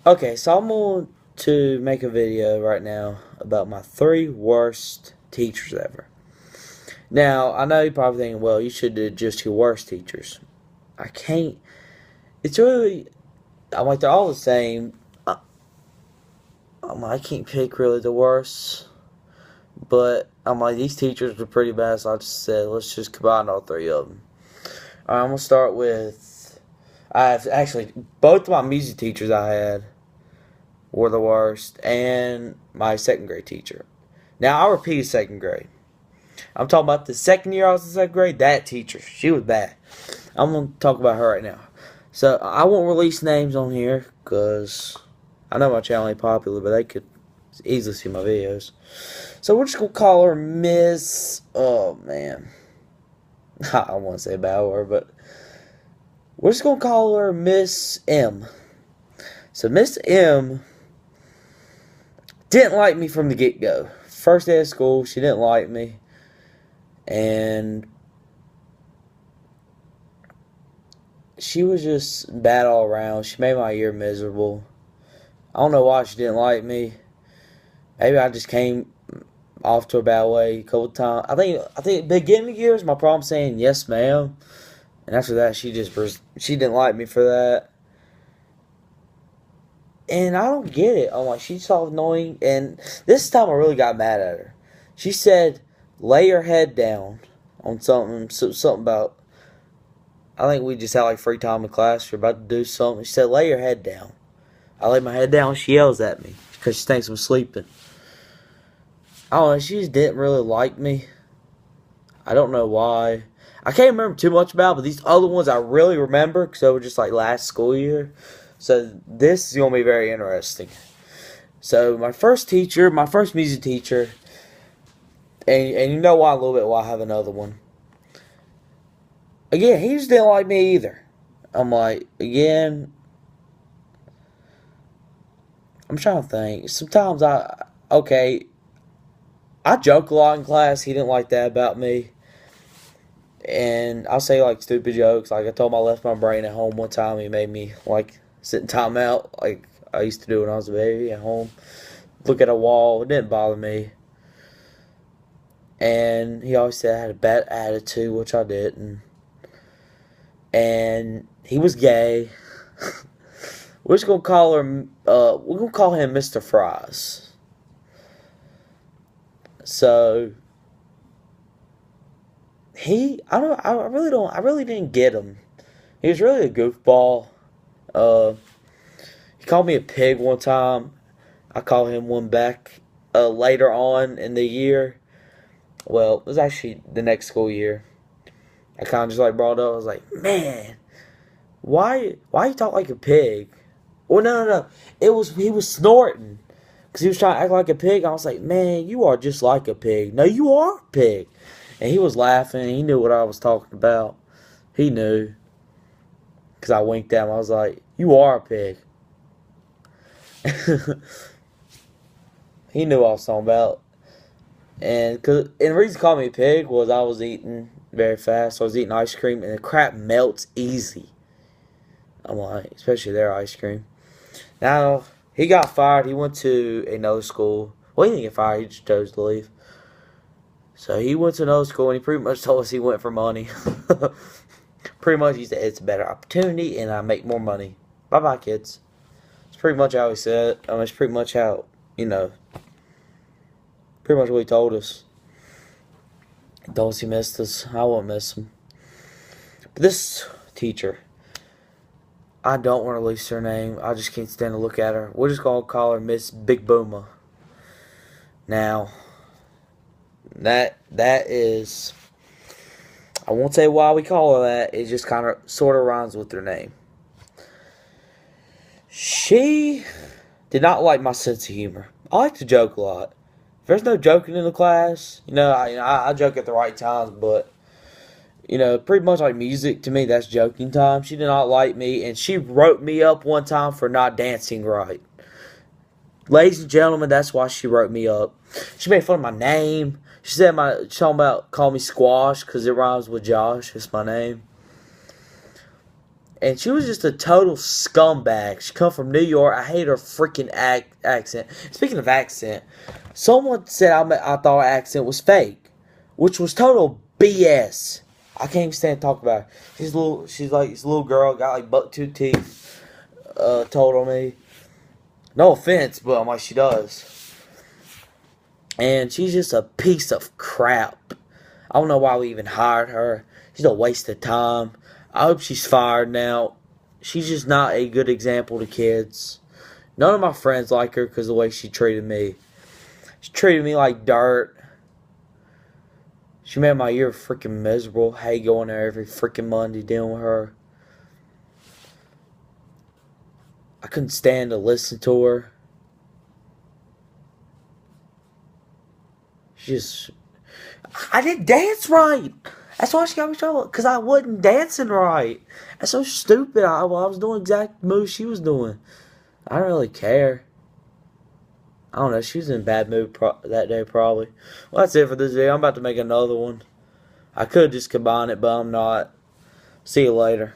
Okay, so I'm going to make a video right now about my 3 worst teachers ever. Now, I know you're probably thinking, well, you should do just your worst teachers. I can't. It's really. I'm like, they're all the same. I can't pick really the worst. But I'm like, these teachers were pretty bad, so I just said, let's just combine all 3 of them. Alright, I'm going to start with. I have actually, both of my music teachers I had were the worst, and my second grade teacher. Now, I repeated second grade. I'm talking about the second year I was in second grade. That teacher, she was bad. I'm going to talk about her right now. So, I won't release names on here because I know my channel ain't popular, but they could easily see my videos. So, we're just going to call her Miss. Oh, man. I don't want to say a bad word, but we're just going to call her Miss M. So, Miss M didn't like me from the get-go. First day of school, she didn't like me. And she was just bad all around. She made my year miserable. I don't know why she didn't like me. Maybe I just came off to a bad way a couple times. I think beginning of years, my problem saying yes, ma'am. And after that, she didn't like me for that. And I don't get it. I'm like, she's so annoying. And this time I really got mad at her. She said, lay your head down on something about, I think we just had like free time in class. We're about to do something. She said, lay your head down. I lay my head down. She yells at me because she thinks I'm sleeping. I don't know. She just didn't really like me. I don't know why. I can't remember too much about it, but these other ones I really remember because they were just like last school year. So this is going to be very interesting. So my first music teacher, and you know why a little bit why I have another one. Again, he just didn't like me either. I'm like, again, I'm trying to think. Sometimes I joke a lot in class. He didn't like that about me. And I'll say like stupid jokes. Like I told him I left my brain at home one time. He made me like sit in timeout like I used to do when I was a baby at home. Look at a wall. It didn't bother me. And he always said I had a bad attitude, which I didn't. And he was gay. We're just gonna call him. We're gonna call him Mr. Fries. So I really didn't get him. He was really a goofball. He called me a pig one time. I called him one back later on in the year. Well, it was actually the next school year. I kind of just like brought it up. I was like, man, why you talk like a pig? Well, no. He was snorting because he was trying to act like a pig. I was like, man, you are just like a pig. No, you are a pig. And he was laughing. He knew what I was talking about. He knew because I winked at him. I was like, you are a pig. He knew what I was talking about. And the reason he called me a pig was I was eating very fast. So I was eating ice cream, and the crap melts easy. I'm like, especially their ice cream. Now, he got fired. He went to another school. Well, he didn't get fired. He just chose to leave. So he went to another school, and he pretty much told us he went for money. Pretty much he said, it's a better opportunity, and I make more money. Bye-bye, kids. It's pretty much how he said. I mean, it's pretty much how, pretty much what he told us. He told us he missed us. I won't miss him. But this teacher, I don't want to release her name. I just can't stand to look at her. We're just going to call her Miss Big Booma. Now, that is, I won't say why we call her that. It just kind of sort of rhymes with her name. She did not like my sense of humor. I like to joke a lot. If there's no joking in the class, I joke at the right times, but pretty much like music, to me, that's joking time. She did not like me, and she wrote me up one time for not dancing right. Ladies and gentlemen, that's why she wrote me up. She made fun of my name. She said call me Squash because it rhymes with Josh. It's my name. And she was just a total scumbag. She come from New York. I hate her freaking accent. Speaking of accent, someone said I thought her accent was fake, which was total BS. I can't even stand to talk about her. She's like this little girl, got like buck tooth teeth, told on me. No offense, but I'm like, she does. And she's just a piece of crap. I don't know why we even hired her. She's a waste of time. I hope she's fired now. She's just not a good example to kids. None of my friends like her because of the way she treated me. She treated me like dirt. She made my year freaking miserable. I hate going there every freaking Monday dealing with her. I couldn't stand to listen to her. I didn't dance right. That's why she got me in trouble. Because I wasn't dancing right. That's so stupid. I was doing exact moves she was doing. I don't really care. I don't know. She was in a bad mood that day probably. Well, that's it for this video. I'm about to make another one. I could just combine it, but I'm not. See you later.